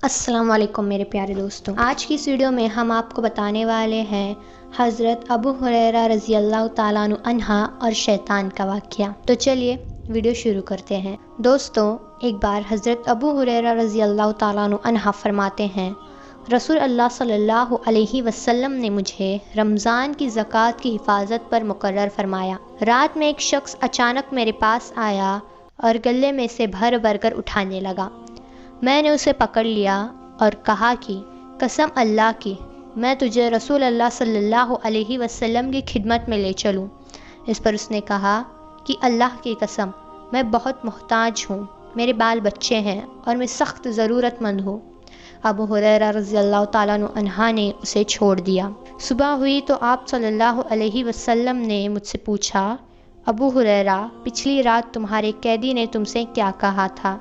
السلام علیکم میرے پیارے دوستوں، آج کی اس ویڈیو میں ہم آپ کو بتانے والے ہیں حضرت ابو ہریرہ رضی اللہ تعالیٰ عنہ اور شیطان کا واقعہ۔ تو چلیے ویڈیو شروع کرتے ہیں۔ دوستوں، ایک بار حضرت ابو ہریرہ رضی اللہ تعالیٰ عنہ فرماتے ہیں، رسول اللہ صلی اللہ علیہ وسلم نے مجھے رمضان کی زکوٰۃ کی حفاظت پر مقرر فرمایا۔ رات میں ایک شخص اچانک میرے پاس آیا اور گلے میں سے بھر بھر کر اٹھانے لگا۔ میں نے اسے پکڑ لیا اور کہا کہ قسم اللہ کی، میں تجھے رسول اللہ صلی اللہ علیہ وسلم کی خدمت میں لے چلوں۔ اس پر اس نے کہا کہ اللہ کی قسم، میں بہت محتاج ہوں، میرے بال بچے ہیں اور میں سخت ضرورت مند ہوں۔ ابو ہریرہ رضی اللہ تعالیٰ عنہ نے اسے چھوڑ دیا۔ صبح ہوئی تو آپ صلی اللہ علیہ وسلم نے مجھ سے پوچھا، ابو ہریرہ، پچھلی رات تمہارے قیدی نے تم سے کیا کہا تھا؟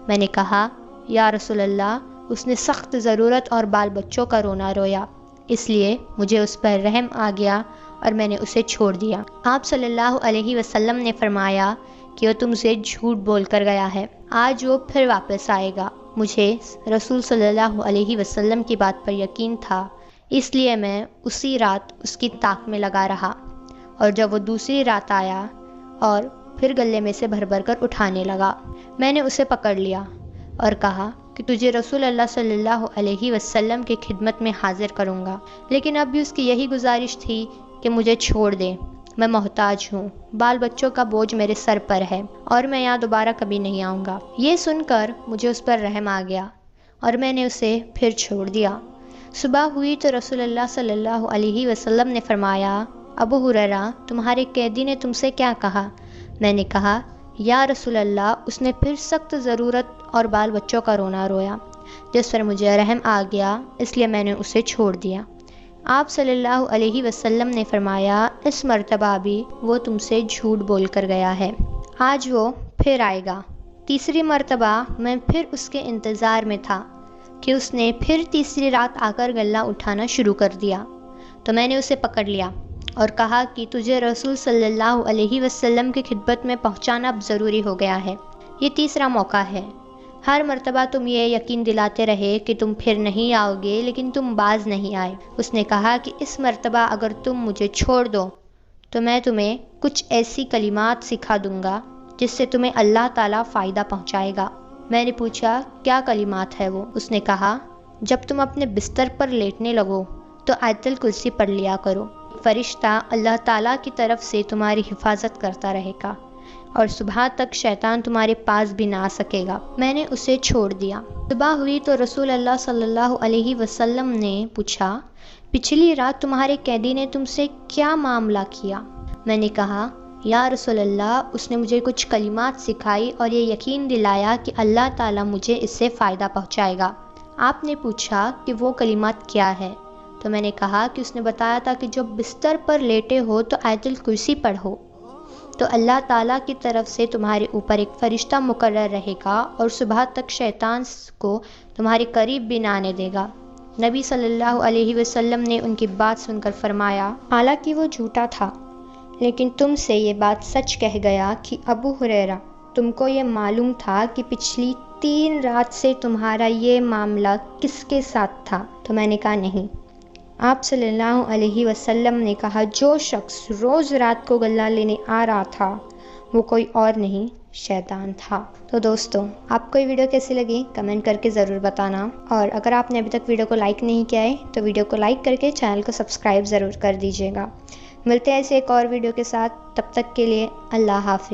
میں نے کہا، یا رسول اللہ، اس نے سخت ضرورت اور بال بچوں کا رونا رویا، اس لیے مجھے اس پر رحم آ گیا اور میں نے اسے چھوڑ دیا۔ آپ صلی اللہ علیہ وسلم نے فرمایا کہ وہ تم سے جھوٹ بول کر گیا ہے، آج وہ پھر واپس آئے گا۔ مجھے رسول صلی اللہ علیہ وسلم کی بات پر یقین تھا، اس لیے میں اسی رات اس کی طاق میں لگا رہا، اور جب وہ دوسری رات آیا اور پھر گلے میں سے بھر بھر کر اٹھانے لگا، میں نے اسے پکڑ لیا اور کہا کہ تجھے رسول اللہ صلی اللہ علیہ وسلم کی خدمت میں حاضر کروں گا، لیکن اب بھی اس کی یہی گزارش تھی کہ مجھے چھوڑ دے، میں محتاج ہوں، بال بچوں کا بوجھ میرے سر پر ہے اور میں یہاں دوبارہ کبھی نہیں آؤں گا۔ یہ سن کر مجھے اس پر رحم آ گیا اور میں نے اسے پھر چھوڑ دیا۔ صبح ہوئی تو رسول اللہ صلی اللہ علیہ وسلم نے فرمایا، ابو ہریرہ، تمہارے قیدی نے تم سے کیا کہا؟ میں نے کہا، یا رسول اللہ، اس نے پھر سخت ضرورت اور بال بچوں کا رونا رویا، جس پر مجھے رحم آ گیا، اس لیے میں نے اسے چھوڑ دیا۔ آپ صلی اللہ علیہ وسلم نے فرمایا، اس مرتبہ بھی وہ تم سے جھوٹ بول کر گیا ہے، آج وہ پھر آئے گا۔ تیسری مرتبہ میں پھر اس کے انتظار میں تھا کہ اس نے پھر تیسری رات آ کر گلہ اٹھانا شروع کر دیا، تو میں نے اسے پکڑ لیا اور کہا کہ تجھے رسول صلی اللہ علیہ وسلم کی خدمت میں پہنچانا اب ضروری ہو گیا ہے، یہ تیسرا موقع ہے۔ ہر مرتبہ تم یہ یقین دلاتے رہے کہ تم پھر نہیں آؤ گے، لیکن تم باز نہیں آئے۔ اس نے کہا کہ اس مرتبہ اگر تم مجھے چھوڑ دو تو میں تمہیں کچھ ایسی کلمات سکھا دوں گا جس سے تمہیں اللہ تعالیٰ فائدہ پہنچائے گا۔ میں نے پوچھا، کیا کلمات ہے وہ؟ اس نے کہا، جب تم اپنے بستر پر لیٹنے لگو تو آیت الکرسی پڑھ لیا کرو، فرشتہ اللہ تعالیٰ کی طرف سے تمہاری حفاظت کرتا رہے گا اور صبح تک شیطان تمہارے پاس بھی نہ آ سکے گا۔ میں نے اسے چھوڑ دیا۔ صبح ہوئی تو رسول اللہ صلی اللہ علیہ وسلم نے پوچھا، پچھلی رات تمہارے قیدی نے تم سے کیا معاملہ کیا؟ میں نے کہا، یا رسول اللہ، اس نے مجھے کچھ کلمات سکھائی اور یہ یقین دلایا کہ اللہ تعالیٰ مجھے اس سے فائدہ پہنچائے گا۔ آپ نے پوچھا کہ وہ کلمات کیا ہے؟ تو میں نے کہا کہ اس نے بتایا تھا کہ جب بستر پر لیٹے ہو تو آیت الکرسی پڑھو، تو اللہ تعالیٰ کی طرف سے تمہارے اوپر ایک فرشتہ مقرر رہے گا اور صبح تک شیطان کو تمہارے قریب بھی نہ آنے دے گا۔ نبی صلی اللہ علیہ وسلم نے ان کی بات سن کر فرمایا، حالانکہ وہ جھوٹا تھا، لیکن تم سے یہ بات سچ کہہ گیا کہ ابو ہریرہ، تم کو یہ معلوم تھا کہ پچھلی 3 رات سے تمہارا یہ معاملہ کس کے ساتھ تھا؟ تو میں نے کہا، نہیں۔ آپ صلی اللہ علیہ وسلم نے کہا، جو شخص روز رات کو گلہ لینے آ رہا تھا وہ کوئی اور نہیں، شیطان تھا۔ تو دوستوں، آپ کو یہ ویڈیو کیسی لگی کمنٹ کر کے ضرور بتانا، اور اگر آپ نے ابھی تک ویڈیو کو لائک نہیں کیا ہے تو ویڈیو کو لائک کر کے چینل کو سبسکرائب ضرور کر دیجیے گا۔ ملتے ہیں ایسے ایک اور ویڈیو کے ساتھ، تب تک کے لیے اللہ حافظ۔